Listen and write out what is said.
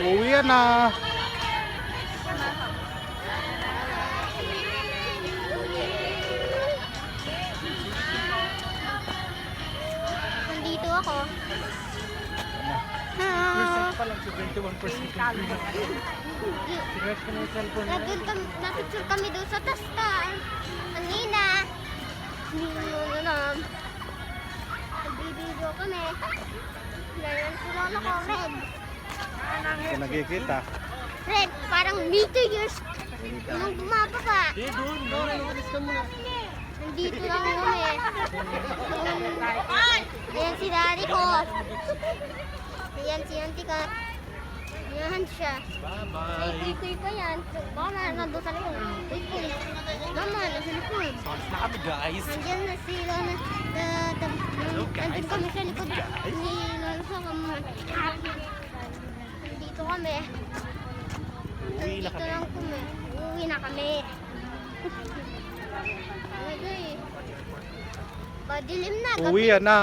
Uwi na. Nandito ako. Percent pa lang, 71%. Napicture kami doon sa tastan. Kanina. Nagbibideo kami. Ngayon si Lolo ko, Red. Kung nakikita. Red, parang meteors. Nung bumababa. Nandito lang kami. Ayan si Daddy ko. Ayan si Auntie Kat. Ayan siya. Ay, kuy pa yan. Baka nandun sa likod. Kuy. Mama, nasa likod. Sounds na kami guys. Nandiyan na sila na nandun kami sa likod ni Lolo sa kama. Nandito kami. Uwi na Nandito kami. lang kami. Uwi na kami. Padilim na. Uwi na.